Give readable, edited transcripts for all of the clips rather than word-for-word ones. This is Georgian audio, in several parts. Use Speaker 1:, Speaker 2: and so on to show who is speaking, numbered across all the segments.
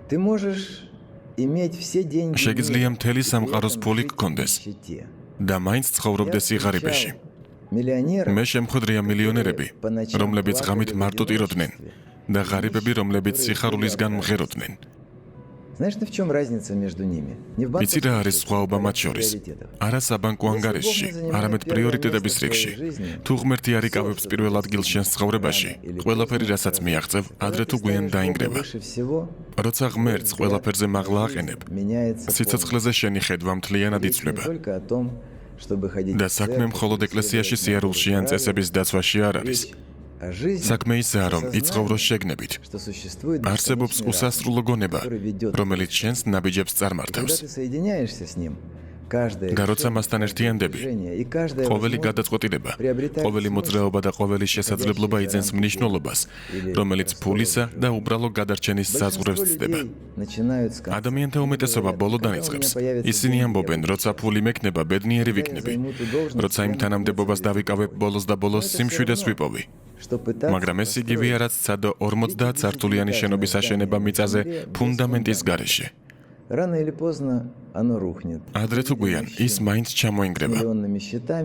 Speaker 1: Ты можешь иметь все деньги.
Speaker 2: შეგიძლია მთელი სამყაროს ფული გქონდეს და მაინც ცხოვრობდეს სიღარიბეში. მე შემხვედრია მილიონერები, რომლებიც ღამით მარტო ტიროდნენ და ღარიბები, რომლებიც სიხარულისგან მღეროდნენ.
Speaker 1: Знаешь, в чем разница между ними? Не в
Speaker 2: იცი რა არის სხვაობა მათ შორის? არა საბანკო ანგარიშში, არამედ პრიორიტეტების რიგში. თუ ღმერთი არ იკავებს პირველ ადგილს შენს ცხოვრებაში, ყველაფერი, რასაც მიაღწევ, ადრე თუ გვიან დაინგრევა. როცა ღმერთს ყველაფერზე მაღლა აყენებ, სიცოცხლეზე შენი ხედვა მთლიანად იცვლება. და საქმე მხოლოდ ეკლესიაში სიარულში ან წესების დაცვაში არ არის. საქმე ისაა, რომ იცხოვროს შეგნებით. არსებობს უსასრულო გონება, რომელიც შენს ნაბიჯებს წარმართავს. და როცა მასთან ერთიანდები, ყოველი გადაწყვეტილება, ყოველი მოძრაობა და ყოველი შესაძლებლობა იძენს მნიშვნელობას, რომელიც ფულისა და უბრალო გადარჩენის საზღვრებს ცდება. ადამიანთა უმეტესობა ბოლო დაიწყებს. ისინი ამბობენ, როცა ფული მექნება, ბედნიერი ვიქნები. როცა იმ თანამდებობას დავიკავებ ბოლოს და ბოლოს სიმშვიდეს ვიპოვი. მაგრამ ეს იგივეა, რაც ცადო 50 სართულიანი შენობის აშენება მიწაზე ფუნდამენტის გარეშე. ადრე თუ გვიან ის მაინც ჩამოინგრება.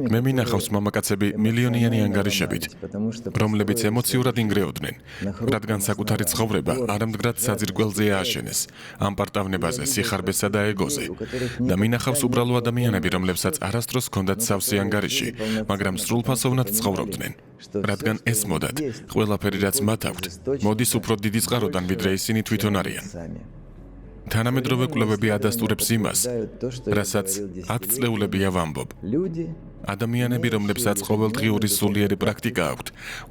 Speaker 2: მე მინახავს მამაკაცები მილიონიანი ანგარიშებით, რომლებიც ემოციურად ინგრეოდნენ, რადგან საკუთარი ცხოვრება არამდგრად საძირკველზე ააშენეს, ამპარტავნებაზე, სიხარბესა და ეგოზე. და მინახავს უბრალო ადამიანები, რომლებსაც არასდროს ჰქონდათ სავსე ანგარიში, მაგრამ სრულფასოვნად ცხოვრობდნენ, რადგან ესმოდათ, ყველაფერი რაც მათ აქვთ, მოდის უფრო დიდი წყაროდან, ვიდრე ისინი თვითონ არიან. თანამედროვე კვლევები ადასტურებს იმას, რასაც 10 წლეულებია ვამბობ. ადამიანები, რომლებსაც ყოველდღიური სულიერი პრაქტიკა აქვთ,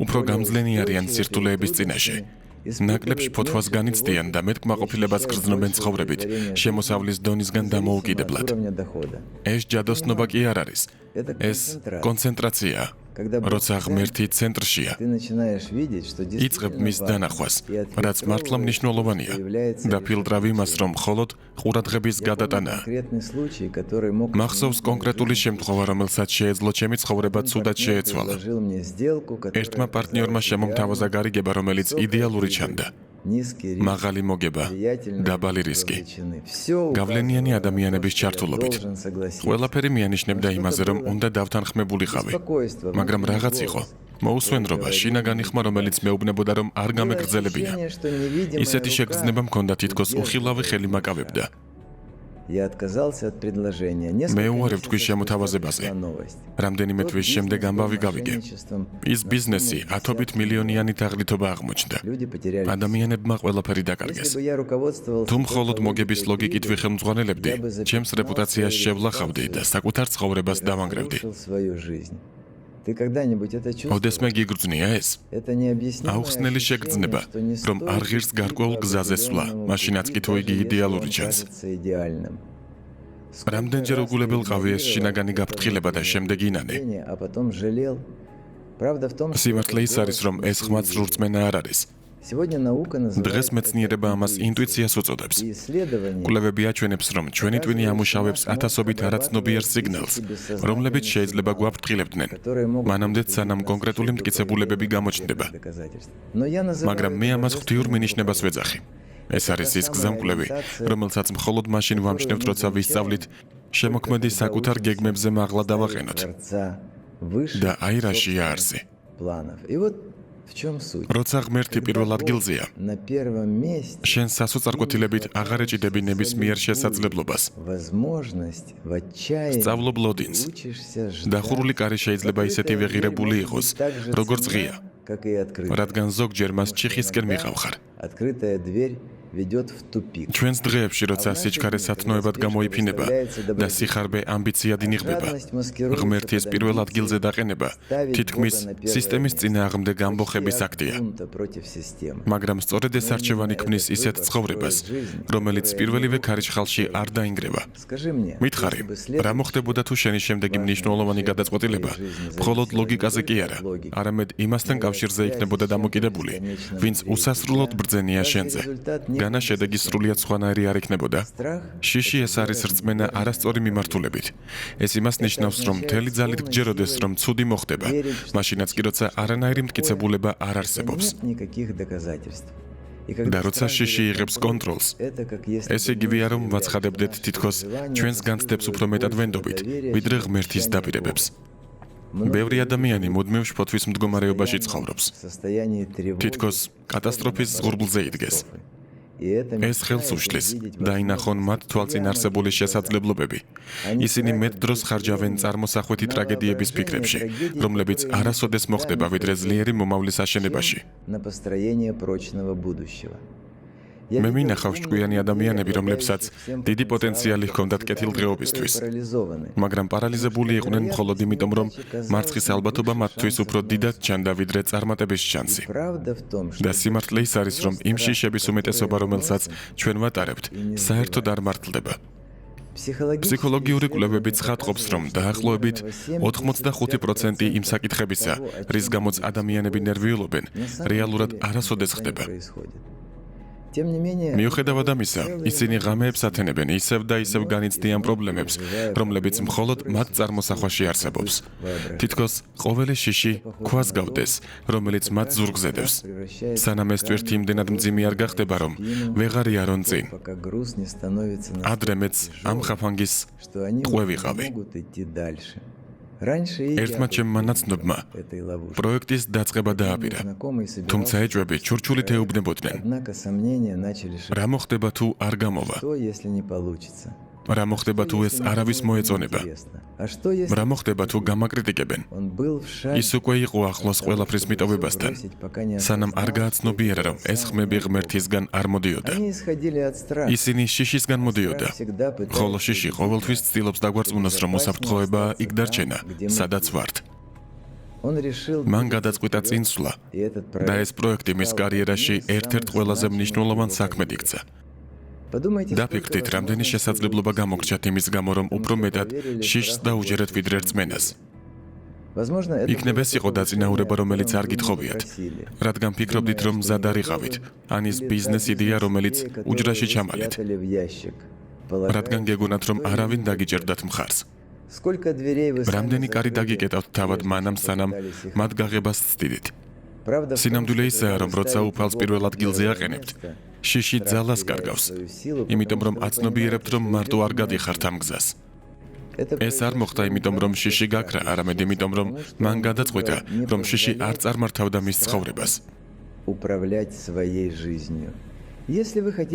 Speaker 2: უფრო გამძლენი არიან სირთულეების წინაშე. ნაკლებს ფოთვას განიცდიან და მეტკმაყოფილებას გრძნობენ ცხოვრებით, შემოსავლის დონისგან დამოუკიდებლად. ეს ჯადოსნობა კი არ არის. ეს კონცენტრაციაა. როცა ღმერთი ცენტრშია, იწყებ მის დანახვას, რაც მართლა მნიშვნელოვანია, და ფილტრავ იმას, რომ მხოლოდ ყურადღების გადატანაა. მახსოვს კონკრეტული შემთხვევა, რომელსაც შეეძლო ჩემი ცხოვრება ცუდად შეეცვალა. ერთმა პარტნიორმა შემომთავაზა გარიგება, რომელიც იდეალური ჩანდა. მაღალი მოგება, დაბალი რისკი. გავლენიანი ადამიანების ჩართულობით. ყველაფერი მიანიშნებდა იმაზე, რომ უნდა დავთანხმებულიყავი. მაგრამ რაღაც იყო. მოусვენრობა, შინაგანი ხმა, რომელიც მეუბნებოდა, რომ არ გამეგრძელებინა. ისეთი შეგრძნება მქონდა, თითქოს უხილავი ხელი მაკავებდა. მე უარებ თქვის შემოთავაზებაზე. რამდენიმე თვის შემდეგ ამბავი გავიგე. ის ბიზნესი ათობით მილიონიანი თაღლითობა აღმოჩნდა. ადამიანებმა ყველაფერი დაკარგეს. თუ მხოლოდ მოგების ლოგიკით ვიხელმძღვანელებდი, ჩემს რეპუტაციას შევლახავდი და საკუთარ ცხოვრებას დავანგრევდი. ოდესმე გიგრძნია ეს? აუხსნელი შეგრძნება, რომ არ ღირს გარკვეულ გზაზე სვლა, მაშინაც კი თუ იგი იდეალური ჩანს. რამდენჯერ უგულებელყავი ეს შინაგანი გაფრთხილება და შემდეგ ინანე. სიმართლე ის არის, რომ ეს ხმაც რწმენა არ არის. დღეს მეცნიერება ამას ინტუიციას უწოდებს. კვლევები აჩვენებს, რომ ჩვენი ტვინი ამუშავებს ათასობით არაცნობიერ სიგნალს, რომლებიც შეიძლება გვაფრთხილებდნენ, მანამდე სანამ კონკრეტული მტკიცებულებები გამოჩნდება. მაგრამ მე ამას ღვთიურ მინიშნებას ვეძახი. ეს არის ის გზამკვლევი, რომელსაც მხოლოდ მაშინ ვამჩნევთ, როცა ვისწავლით შემოქმედი საკუთარ გეგმებზე მაღლა დავაყენოთ. და აი რაშია არსი. როცა ღმერთი პირველ ადგილზეა, შენ სასოწარკვეთილებით აღარ ეჭიდები ნებისმიერ შესაძლებლობას. სწავლობ ლოდინს. დახურული კარი შეიძლება ისეთი ვეღირებული იყოს, როგორც ღია, რადგან ზოგჯერ მას ჩიხისკენ მიყავხარ. ჩვენს დღეებში, როცა სიჩქარე სათნოებად გამოიფინება და სიხარბე ამბიციად ინიღბება, ღმერთის პირველ ადგილზე დაყენება თითქმის სისტემის წინააღმდეგ ამბოხების აქტია. მაგრამ სწორედ ეს არჩევანი ქმნის ისეთ ცხოვრებას, რომელიც პირველივე ქარიშხალში არ დაინგრევა. მითხარი, რა მოხდებოდა თუ შენი შემდეგი მნიშვნელოვანი გადაწყვეტილება მხოლოდ ლოგიკაზე კი არა, არამედ იმასთან კავშირზე იქნებოდა დამოკიდებული, ვინც უსასრულოდ ბრძენია შენზე. განა შედეგი სრულიად სხვანაირი არ იქნებოდა. შიში ეს არის რწმენა არასწორი მიმართულებით. ეს იმას ნიშნავს, რომ მთელი ძალით გჯეროდეს, რომ ცუდი მოხდება, მაშინაც კი როცა არანაირი მტკიცებულება არ არსებობს. და როცა შიში იღებს კონტროლს, ეს იგივეა რომ ვაცხადებდეთ თითქოს ჩვენს განცდებს უფრო მეტად ვენდობით, ვიდრე ღმერთის დაპირებებს. ბევრი ადამიანი მუდმივ შფოთვის მდგომარეობაში ცხოვრობს. თითქოს კატასტროფის ზღურბლზე იდგეს. ეს ხელს უშლის დაინახონ მათ თვალწინ არსებული შესაძლებლობები. ისინი მეტ დროს ხარჯავენ წარმოსახვეთი ტრაგედიების ფიქრებში, რომლებიც არასოდეს მოხდება ვიდრე ძლიერი მომავლის აშენებაში. მე მინახავს ჭკვიანი ადამიანები, რომლებსაც დიდი პოტენციალი ჰქონდათ კეთილდღეობისთვის, მაგრამ პარალიზებული იყვნენ მხოლოდ იმიტომ, რომ მარცხის ალბათობა მათთვის უფრო დიდად ჩანდა ვიდრე წარმატების შანსი. და სიმართლე ის არის, რომ იმ შიშების უმეტესობა, რომელსაც ჩვენ ვატარებთ, საერთოდ არ მართლდება. ფსიქოლოგიური კვლევები ცხადყოფს, რომ დაახლოებით 85% იმ საკითხებისა, რის გამოც ადამიანები ნერვიულობენ, რეალურად არასოდეს ხდება. მიუხედავად ამისა, ისინი ღამეებს ათენებენ ისევ და ისევ განიცდიან პრობლემებს, რომლებიც მხოლოდ მათ წარმოსახვაში არსებობს. თითქოს ყოველი შიში ქვას გავდეს, რომელიც მათ ზურგზედებს. სანამ ეს ტვირთი იმდენად მძიმე არ გახდება, რომ ვეღარ იარონ წინ. ადრე მეც ამ ხაფანგის ყვე ვიყავი. ერთმა ჩემმა ნაცნობმა პროექტის დაწყება დააპირა, თუმცა ეჭვები ჩურჩულით ეუბნებოდნენ. რა მოხდება თუ არ გამოვა? რა მოხდება თუ ეს არავის მოეწონება? რა მოხდება თუ გამაკრიტიკებენ? ის უკვე იყო ახლოს ყველაფრის მიტოვებასთან, სანამ არ გააცნობიერა, რომ ეს ხმები ღმერთისგან არ მოდიოდა. ისინი შიშისგან მოდიოდა, ხოლო შიში ყოველთვის ცდილობს დაგვარწმუნოს, რომ უსაფრთხოება იქ დარჩენა, სადაც ვართ. მან გადაწყვიტა წინსვლა და ეს პროექტი მის კარიერაში ერთ-ერთ ყველაზე მნიშვნელოვან საქმედ იქცა. დაფიქრდით, რამდენი შესაძლებლობა გამოგრჩათ იმის გამო, რომ უფრო მეტად შიშს დაუჯერეთ ვიდრე რწმენას. იქნებ ეს იყო დაწინაურება, რომელიც არ გითხოვიათ, რადგან ფიქრობდით, რომ მზად არიყავით, ან ის ბიზნეს იდეა, რომელიც უჯრაში ჩამალეთ, რადგან გეგონათ, რომ არავინ დაგიჭერდათ მხარს. რამდენი კარი დაგიკეტავთ თავად მანამ, სანამ მათ გაღებას ცდიდით. სინამდვილე ისაა, რომ როცა უფალს პირველ ადგილზე აყენებთ, შიში ძალას კარგავს, იმიტომ რომ აცნობიერებთ, რომ მარტო არ გადიხართ ამ გზას. ეს არ მოხდა იმიტომ, რომ შიში გაქრა, არამედ იმიტომ, რომ მან გადაწყვიტა, რომ შიში არ წარმართავდა მის ცხოვრებას.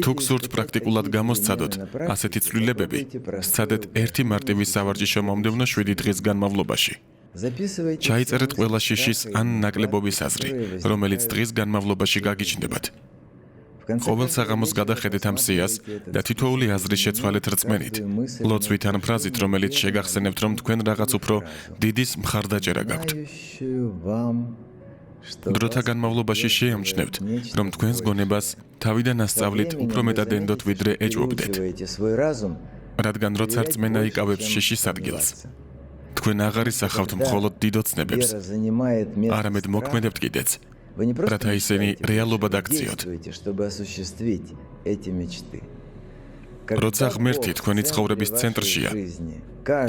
Speaker 2: თუ გსურთ პრაქტიკულად გამოსცადოთ ასეთი ცვლილებები, სცადეთ ერთი მარტივი სავარჯიშო მომდევნო 7 დღის განმავლობაში. ჩაიწერეთ ყველა შიშის ან ნაკლებობის აზრი, რომელიც დღის განმავლობაში გაგიჩნდებათ. ყოველ საღამოს გადახედეთ ამ სიას და თითოეული აზრის შეცვალეთ რწმენით, ლოცვით ან ფრაზით, რომელიც შეგახსენებთ, რომ თქვენ რაღაც უფრო დიდის მხარდაჭერა გაქვთ. დროთა განმავლობაში შეამჩნევთ, რომ თქვენს გონებას თავიდან ასწავლით უფრო მეტად ენდოთ ვიდრე ეჭვობდეთ. რადგან როცა რწმენა იკავებს შიშის ადგილს, თქვენ აღარ ისახავთ მხოლოდ დიდ ოცნებებს, არამედ მოქმედებთ კიდეც, რათა ისინი რეალობად აქციოთ. როცა ღმერთი თქვენი ცხოვრების ცენტრშია,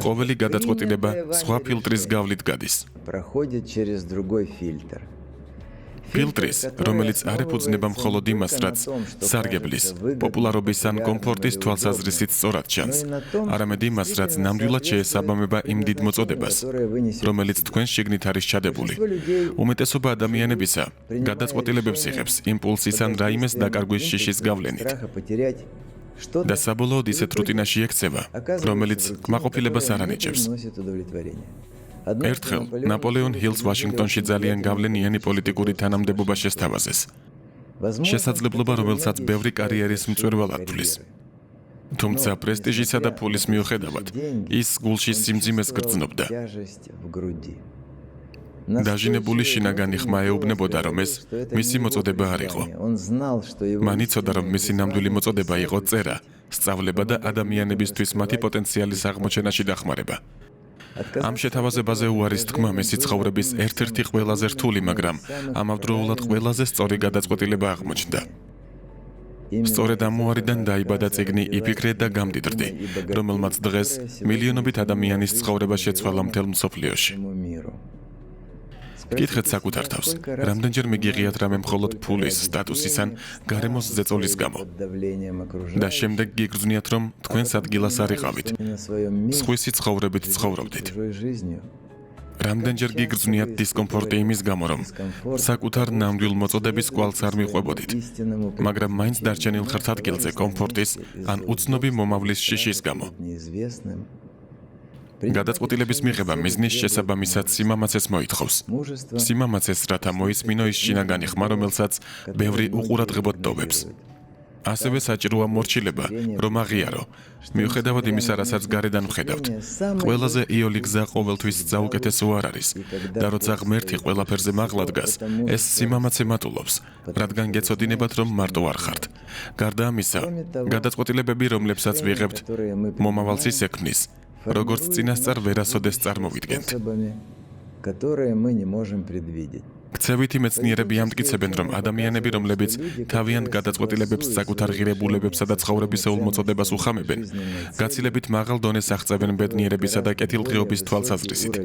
Speaker 2: ყოველი გადაწყვეტილება სხვა ფილტრის გავლით გადის. ფილტრის, რომელიც არ ეფუძნება მხოლოდ იმას, რაც სარგებლის, პოპულარობის ან კომფორტის თვალსაზრისით სწორად ჩანს, არამედ იმას, რაც ნამდვილად შეესაბამება იმ დიდ მოწოდებას, რომელიც თქვენს შიგნით არის ჩადებული. უმეტესობა ადამიანებისა გადაწყვეტილებებს იღებს იმპულსის ან რაიმეს დაკარგვის შიშის გავლენით. და საბოლოოდ ისეთ რუტინაში ექცევა, რომელიც კმაყოფილებას არ ანიჭებს. ერთხელ ნაპოლეონ ჰილს ვაშინგტონში ძალიან გავლენიანი პოლიტიკური თანამდებობა შესთავაზეს. შესაძლებლობა, რომელსაც ბევრი კარიერის მწვერვალ ათვლის. თუმცა პრესტიჟისა და ფულის მიუხედავად, ის გულში სიმძიმეს გრძნობდა. დაჟინებული შინაგანი ხმა ეუბნებოდა, რომ ეს მისი მოწოდება არ იყო. მან იცოდა, რომ მისი ნამდვილი მოწოდება იყო წერა, სწავლება და ადამიანებისთვის მათი პოტენციალის აღმოჩენაში დახმარება. ამ შეთავაზებაზე უარის თქმა მისი ცხოვრების ერთ-ერთი ყველაზე რთული, მაგრამ ამავდროულად ყველაზე სწორი გადაწყვეტილება აღმოჩნდა. სწორედ ამ უარიდან დაიბადა წიგნი „იფიქრე და გამდიდრდი“, რომელმაც დღეს მილიონობით ადამიანის ცხოვრება შეცვალა მთელ მსოფლიოში. გკითხეთ საკუთარ თავს, რამდენჯერ მიგიღიათ რამე მხოლოდ ფულის, სტატუსის ან გარემოს ზეწოლის გამო და შემდეგ გიგრძნიათ, რომ თქვენს ადგილას არ იყავით, სხვისი ცხოვრებით ცხოვრობდით. რამდენჯერ გიგრძნიათ დისკომფორტი იმის გამო, რომ საკუთარ ნამდვილ მოწოდების კვალს არ მიყვებოდით, მაგრამ მაინც დარჩენილ ხართ ადგილზე კომფორტის ან უცნობი მომავლის შიშის გამო. გადაწყვეტილების მიღება მიზნის შესაბამისად სიმამაცეს მოითხოვს. სიმამაცეს, რათა მოისმინო ის შინაგანი ხმა, რომელსაც ბევრი უყურადღებოდ ტოვებს. ასევე საჭიროა მორჩილება, რომ აღიარო. მიუხედავად იმისა, რასაც გარედან ვხედავთ, ყველაზე იოლი გზა ყოველთვის საუკეთესო არ არის და როცა ღმერთი ყველაფერზე მაღლა დგას, ეს სიმამაცე მატულობს, რადგან გეცოდინებათ, რომ მარტო არ ხართ. გარდა ამისა, გადაწყვეტილებები, რომლებსაც ვიღებთ, მომავალს ისექმნის, როგორც წინასწარ ვერასოდეს წარმოვიდგენთ. ქცევითი მეცნიერები ამტკიცებენ, რომ ადამიანები, რომლებიც თავიანთ გადაწყვეტილებებს საკუთარ ღირებულებებსა და ცხოვრებისეულ მოწოდებას უხამებენ, გაცილებით მაღალ დონეს აღწევენ ბედნიერებისა და კეთილდღეობის თვალსაზრისით.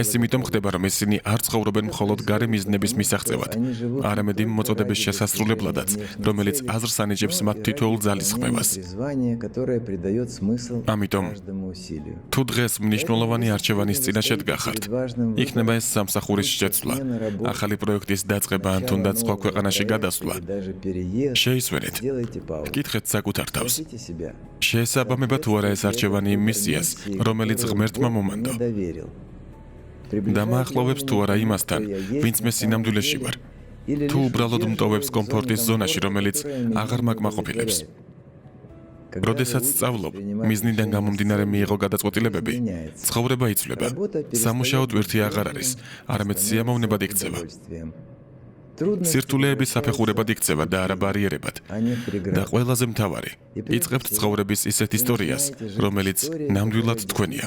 Speaker 2: ეს იმიტომ ხდება, რომ ისინი არ ცხოვრობენ მხოლოდ გარე მიზნების მისაღწევად, არამედ იმ მოწოდების შესასრულებლადაც, რომელიც აზრს ანიჭებს მათ თითოეულ ძალისხმევას. ამიტომ, თუ დღეს მნიშვნელოვანი არჩევანის წინაშე დგახართ, იქნება ეს სამსახურის შეცვლა, ახალი პროექტის დაწყება ან თუნდაც სხვა ქვეყანაში გადასვლა. შეისვენეთ, გკითხეთ საკუთარ თავს. შეესაბამება თუ არა ეს არჩევანი იმ მისიას, რომელიც ღმერთმა მომანდო. დამაახლოვებს თუ არა იმასთან, ვინც მე სინამდვილეში ვარ. თუ უბრალოდ მტოვებს კომფორტის ზონაში, რომელიც აღარ მაკმაყოფილებს. როდესაც სწავლობ, მიზნიდან გამომდინარე მიიღო გადაწყვეტილებები, ცხოვრება იცვლება, სამუშაო ტვირთი აღარ არის, არამედ სიამოვნებად იქცევა. სირთულეების საფეხურებად იქცევა და არა ბარიერებად. და ყველაზე მთავარი, იწყებთ ცხოვრების ისეთ ისტორიას, რომელიც ნამდვილად თქვენია.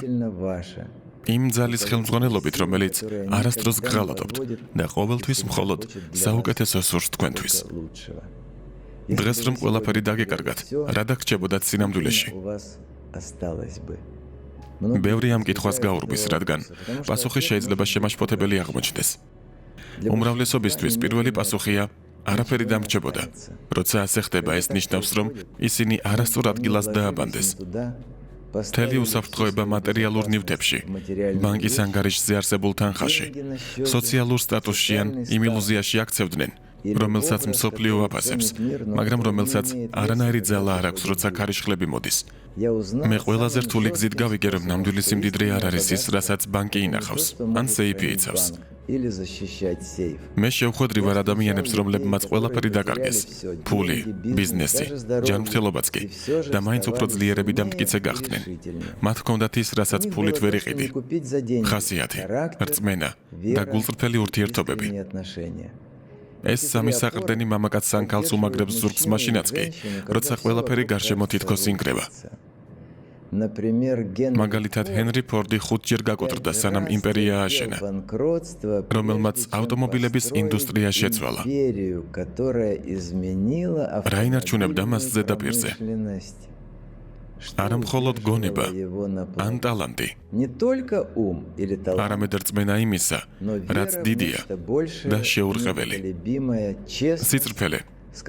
Speaker 2: იმ ძალის ხელმძღვანელობით, რომელიც არასდროს გღალატობთ და ყოველთვის მხოლოდ საუკეთესო სურს თქვენთვის. დღეს რომ ყველაფერი დაგეკარგათ, რა დაგრჩებოდათ სინამდვილეში? ბევრი ამ კითხვას გაურბის, რადგან პასუხი შეიძლება შემაშფოთებელი აღმოჩნდეს. უმრავლესობისთვის პირველი პასუხია არაფერი დამრჩებოდა. როცა ასე ხდება, ეს ნიშნავს, რომ ისინი არასწორ ადგილას დააბანდეს. მთელი უსაფრთხოება მატერიალურ ნივთებში, ბანკის ანგარიშზე არსებულ თანხაში, სოციალურ სტატუსში ან იმ ილუზიაში აქცევდნენ, რომელსაც მსოფლიო აფასებს, მაგრამ რომელსაც არანაირი ძალა არ აქვს, როცა ქარიშხლები მოდის. მე ყველაზე რთული გზით გავიგე, რომ ნამდვილი სიმდიდრე არ არის ის, რასაც ბანკი ინახავს, ან სეიფი იცავს. მე შევხვედრი ვარ ადამიანებს, რომლებმაც ყველაფერი დაკარგეს, ფული, ბიზნესი, ჯანმრთელობაც კი, და მაინც უფრო ძლიერები და მტკიცე გახდნენ. მათ ჰქონდათ ის, რასაც ფულით ვერ იყიდი, ხასიათი, რწმენა და გულწრფელი ურთიერთობები. ეს სამი საყრდენი მამაკაც სანქალს უმაგრებს ზურგს მაშინაც კი, როცა ყველაფერი გარშემო თითქოს ინგრევა. მაგალითად, ჰენრი ფორდი 5 ჯერ გაკოტრდა, სანამ იმპერია ააშენა, რომელმაც ავტომობილების ინდუსტრია შეცვალა. რა ინარჩუნებდა მას ზედაპირზე? არა მხოლოდ გონება ან ტალანტი, არამედ რწმენა იმისა, რაც დიდია და შეურყეველი. სიწრფელე,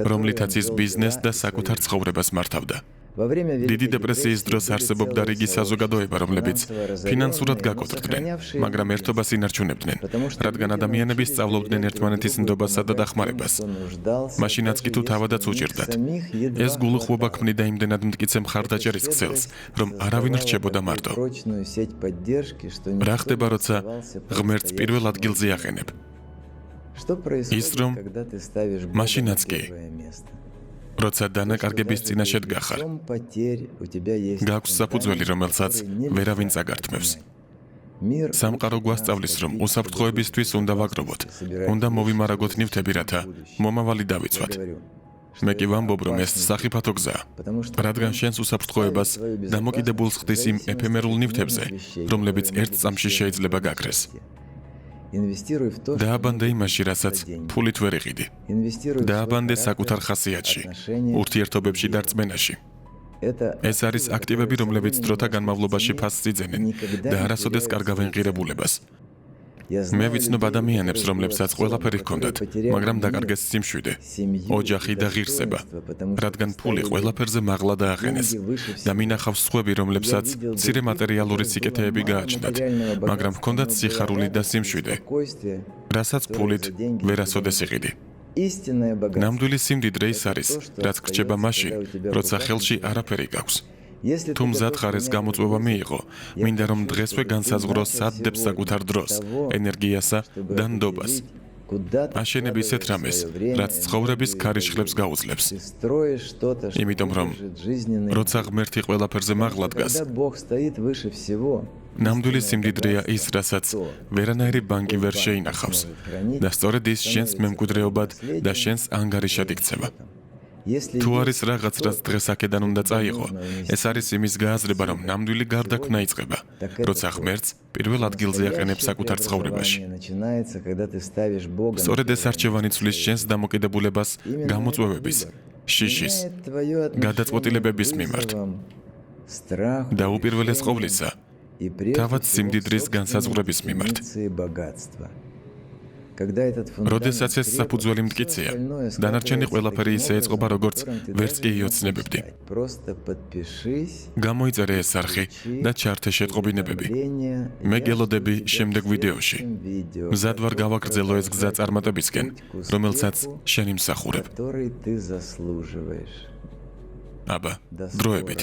Speaker 2: რომლითაც ის ბიზნეს და საკუთარ ცხოვრებას მართავდა. დიდი დეპრესიის დროს არსებობდა რიგი საზოგადოება, რომლებიც ფინანსურად გაკოტრდნენ, მაგრამ ერთობას ინარჩუნებდნენ, რადგან ადამიანები სწავლობდნენ ერთმანეთის ნდობასა და დახმარებას. მაშინაც კი თუ თავადაც უჭირდათ. ეს გულუხმობა ქმნიდა იმდენად მტკიცე მხარდაჭერის ქსელს, რომ არავინ რჩებოდა მარტო. რა ხდება, როცა ღმერთს პირველ ადგილზე აყენებ? ის რომ მაშინაც კი, როცა დანაკარგების წინაშე დგახარ, გაქვს საფუძველი, რომელსაც ვერავინ წაგართმევს. სამყარო გვასწავლის, რომ უსაფრთხოებისთვის უნდა ვაგროვოთ, უნდა მოვიმარაგოთ ნივთები, რათა მომავალი დავიცვათ. მე კი ვამბობ, რომ ეს სახიფათო გზაა, რადგან შენს უსაფრთხოებას დამოკიდებულს ხდის იმ ეფემერულ ნივთებზე, რომლებიც ერთ წამში შეიძლება გაქრეს. დააბანდე იმაში, რასაც ფულით ვერ იყიდი. დააბანდე საკუთარ ხასიათში, ურთიერთობებში და რწმენაში. ეს არის აქტივები, რომლებიც დროთა განმავლობაში ფასს იძენენ და არასოდეს კარგავენ ღირებულებას. მე ვიცნობ ადამიანებს, რომლებსაც ყველაფერი ჰქონდათ, მაგრამ დაკარგეს სიმშვიდე, ოჯახი და ღირსება, რადგან ფული ყველაფერზე მაღლა დააყენეს და მინახავს სხვები, რომლებსაც მცირე მატერიალური სიკეთეები გააჩნდათ, მაგრამ ჰქონდათ სიხარული და სიმშვიდე, რასაც ფულით ვერასოდეს იყიდი. ნამდვილი სიმდიდრე ის არის, რაც გრჩება მაშინ, როცა ხელში არაფერი გაქვს. თუ მზად ხარეს გამოწვევა მიიღო, მინდა რომ დღესვე განსაზღვრო სად დებს საკუთარ დროს, ენერგიასა და ნდობას. აშენებ ისეთ რამეს, რაც ცხოვრების ქარიშხლებს გაუძლებს. იმიტომ რომ, როცა ღმერთი ყველაფერზე მაღლა დგას, ნამდვილი სიმდიდრეა ის, რასაც ვერანაირი ბანკი ვერ შეინახავს და სწორედ ის შენს მემკვიდრეობად და შენს ანგარიშად იქცევა. თუ არის რაღაც, რაც დღეს აქედან უნდა წაიღო, ეს არის იმის გააზრება, რომ ნამდვილი გარდაქმნა იწყება, როცა ღმერთს პირველ ადგილზე აყენებს საკუთარ ცხოვრებაში. სწორედ ეს არჩევანი ცვლის შენს დამოკიდებულებას გამოწვევების, შიშის, გადაწყვეტილებების მიმართ და უპირველეს ყოვლისა, თავად სიმდიდრის განსაზღვრების მიმართ. როდესაც ეს საფუძველი მტკიცეა, დანარჩენი ყველაფერი ისე ეწყობა, როგორც ვერც კი იოცნებებდი. გამოიწერე ეს არხი და ჩართე შეტყობინებები. მე გელოდები შემდეგ ვიდეოში. მზად ვარ გავაგრძელო ეს გზა წარმატებისკენ, რომელსაც შენ იმსახურებ. აბა, დროებით.